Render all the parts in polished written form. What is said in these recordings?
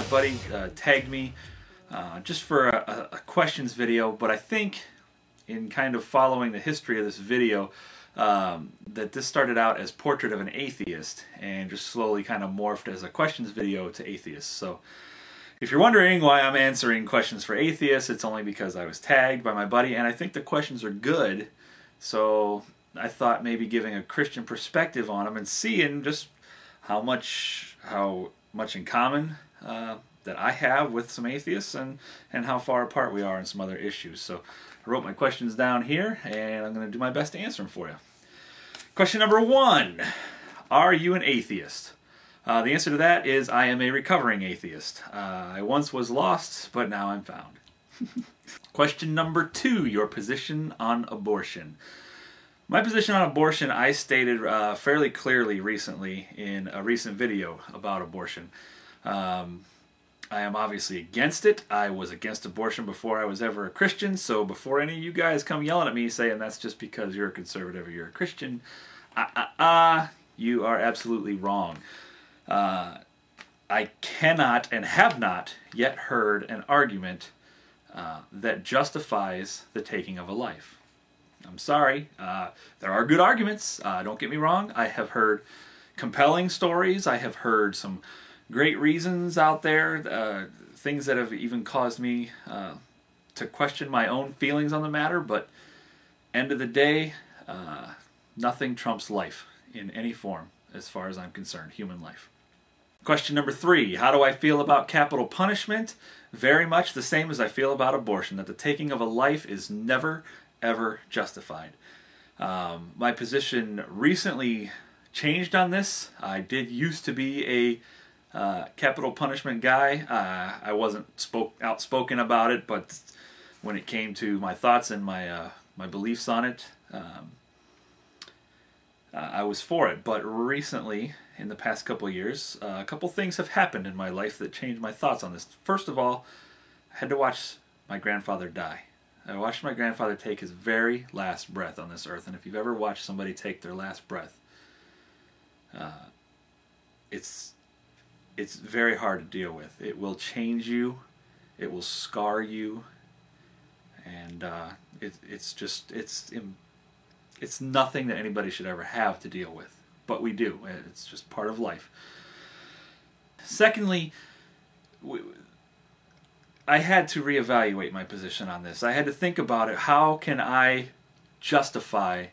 buddy tagged me just for a questions video, but I think in kind of following the history of this video, that this started out as Portrait of an Atheist and just slowly kind of morphed as a questions video to Atheists. So if you're wondering why I'm answering questions for atheists, it's only because I was tagged by my buddy, and I think the questions are good, so I thought maybe giving a Christian perspective on them and seeing just how much in common that I have with some atheists, and how far apart we are in some other issues. So I wrote my questions down here, and I'm going to do my best to answer them for you. Question number 1, are you an atheist? The answer to that is I am a recovering atheist. I once was lost, but now I'm found. Question number 2, your position on abortion. My position on abortion I stated fairly clearly recently in a recent video about abortion. I am obviously against it. I was against abortion before I was ever a Christian, so before any of you guys come yelling at me saying that's just because you're a conservative or you're a Christian, you are absolutely wrong. I cannot and have not yet heard an argument that justifies the taking of a life. I'm sorry. There are good arguments. Don't get me wrong. I have heard compelling stories. I have heard some great reasons out there, things that have even caused me to question my own feelings on the matter, but end of the day, nothing trumps life in any form as far as I'm concerned, human life. Question number 3, how do I feel about capital punishment? Very much the same as I feel about abortion, that the taking of a life is never, ever justified. My position recently changed on this. I did used to be a capital punishment guy. I wasn't outspoken about it, but when it came to my thoughts and my beliefs on it, I was for it. But recently, in the past couple of years, a couple things have happened in my life that changed my thoughts on this. First of all, I had to watch my grandfather die. I watched my grandfather take his very last breath on this earth, and if you've ever watched somebody take their last breath, it's very hard to deal with. It will change you, it will scar you, and it's nothing that anybody should ever have to deal with. But we do. It's just part of life. Secondly, I had to reevaluate my position on this. I had to think about it. How can I justify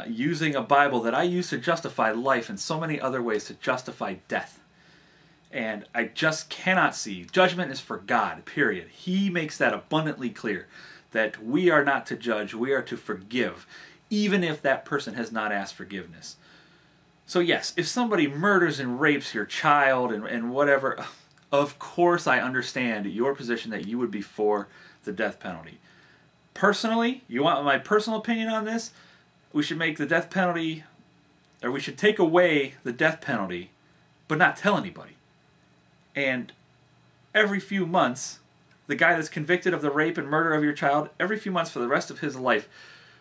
using a Bible that I use to justify life in so many other ways to justify death? And I just cannot see. Judgment is for God, period. He makes that abundantly clear, that we are not to judge, we are to forgive, even if that person has not asked forgiveness. So yes, if somebody murders and rapes your child and whatever, of course I understand your position that you would be for the death penalty. Personally, you want my personal opinion on this? We should make the death penalty, or we should take away the death penalty, but not tell anybody. And every few months, the guy that's convicted of the rape and murder of your child, every few months for the rest of his life,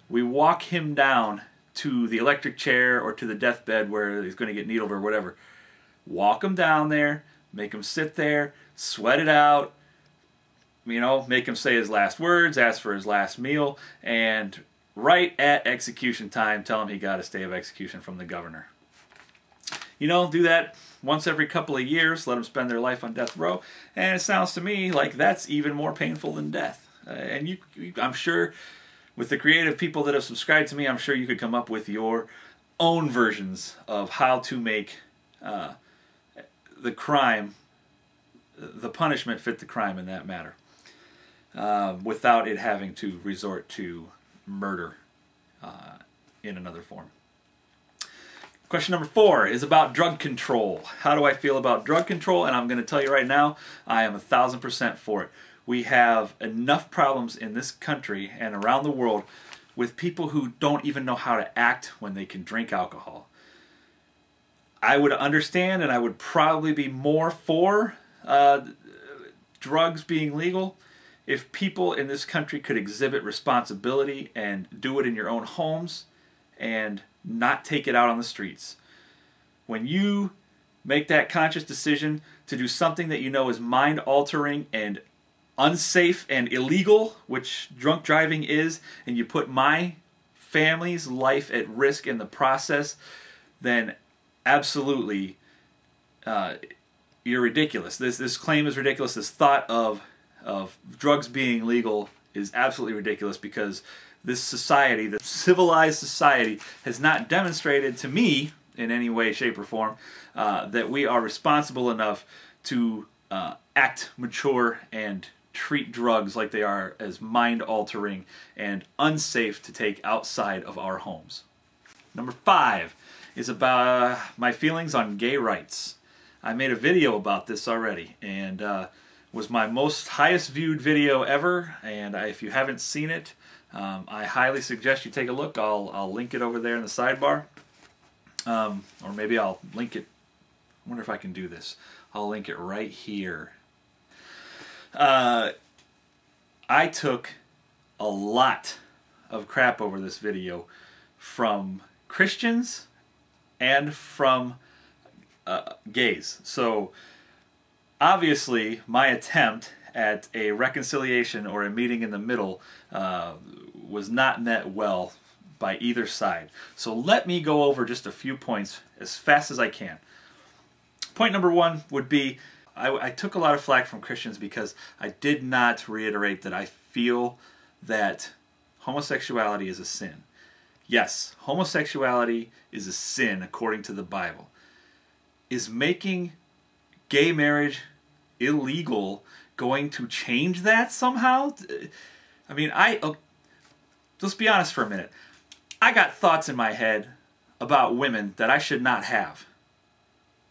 we walk him down to the electric chair or to the deathbed where he's going to get needled or whatever. Walk him down there, make him sit there, sweat it out, make him say his last words, ask for his last meal, and right at execution time, tell him he got a stay of execution from the governor. Do that once every couple of years, let them spend their life on death row, and it sounds to me like that's even more painful than death. And I'm sure, with the creative people that have subscribed to me, I'm sure you could come up with your own versions of how to make the crime, the punishment fit the crime in that matter, without it having to resort to murder in another form. Question number 4 is about drug control. How do I feel about drug control? And I'm going to tell you right now, I am 1000% for it. We have enough problems in this country and around the world with people who don't even know how to act when they can drink alcohol. I would understand, and I would probably be more for drugs being legal if people in this country could exhibit responsibility and do it in your own homes and not take it out on the streets. When you make that conscious decision to do something that you know is mind-altering and unsafe and illegal, which drunk driving is, and you put my family's life at risk in the process, then absolutely you're ridiculous. This claim is ridiculous. This thought of drugs being legal is absolutely ridiculous, because this society, the civilized society, has not demonstrated to me in any way, shape, or form that we are responsible enough to act mature and treat drugs like they are as mind-altering and unsafe to take outside of our homes. Number 5 is about my feelings on gay rights. I made a video about this already, and was my most highest viewed video ever, and if you haven't seen it, I highly suggest you take a look. I'll link it over there in the sidebar, or maybe I'll link it. I wonder if I can do this. I'll link it right here. I took a lot of crap over this video from Christians and from gays. So obviously my attempt at a reconciliation or a meeting in the middle was not met well by either side. So let me go over just a few points as fast as I can. Point number 1 would be, I took a lot of flack from Christians because I did not reiterate that I feel that homosexuality is a sin. Yes, homosexuality is a sin according to the Bible. Is making gay marriage illegal going to change that somehow? I mean, let's be honest for a minute. I got thoughts in my head about women that I should not have.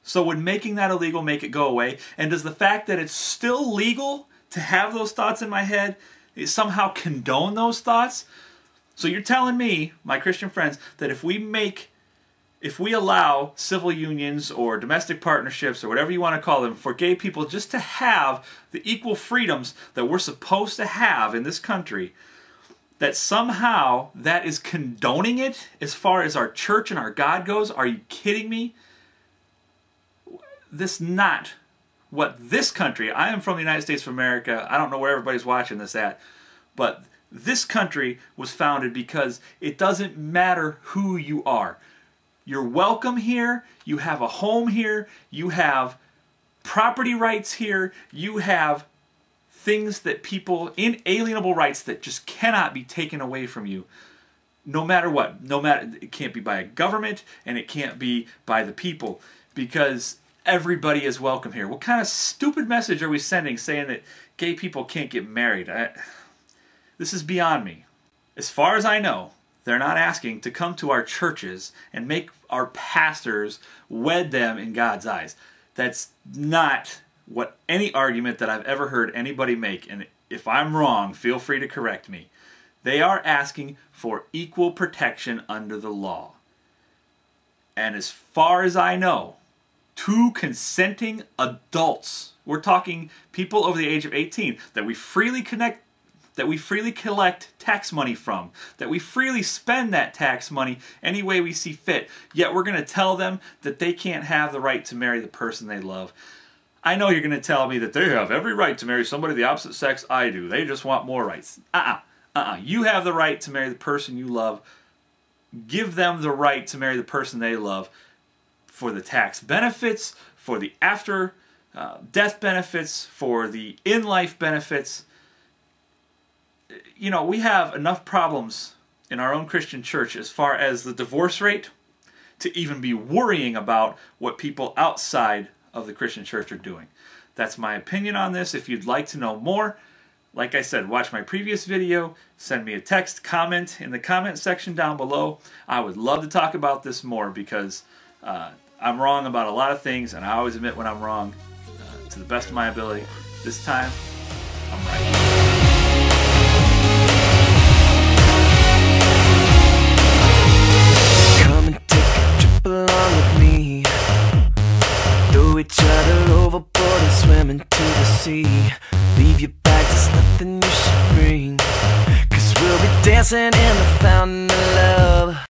So would making that illegal make it go away? And does the fact that it's still legal to have those thoughts in my head somehow condone those thoughts? So you're telling me, my Christian friends, that if we allow civil unions or domestic partnerships or whatever you want to call them for gay people just to have the equal freedoms that we're supposed to have in this country, that somehow that is condoning it as far as our church and our God goes? Are you kidding me? This not what this country, I am from the United States of America, I don't know where everybody's watching this at, but this country was founded because it doesn't matter who you are. You're welcome here, you have a home here, you have property rights here, you have things that people, inalienable rights that just cannot be taken away from you. No matter what. No matter, it can't be by a government and it can't be by the people, because everybody is welcome here. What kind of stupid message are we sending saying that gay people can't get married? This is beyond me. As far as I know, they're not asking to come to our churches and make our pastors wed them in God's eyes. That's not what any argument that I've ever heard anybody make, and if I'm wrong, feel free to correct me. They are asking for equal protection under the law. And as far as I know, 2 consenting adults, we're talking people over the age of 18, that we freely collect tax money from, that we freely spend that tax money any way we see fit, yet we're going to tell them that they can't have the right to marry the person they love. I know you're going to tell me that they have every right to marry somebody of the opposite sex I do. They just want more rights. You have the right to marry the person you love. Give them the right to marry the person they love for the tax benefits, for the after death benefits, for the in-life benefits. You know, we have enough problems in our own Christian church as far as the divorce rate to even be worrying about what people outside of the Christian church are doing. That's my opinion on this. If you'd like to know more, like I said, watch my previous video, send me a text, comment in the comment section down below. I would love to talk about this more, because I'm wrong about a lot of things, and I always admit when I'm wrong to the best of my ability. This time, I'm right. Each other overboard and swim into the sea. Leave your bags, there's nothing you should bring, 'cause we'll be dancing in the fountain of love.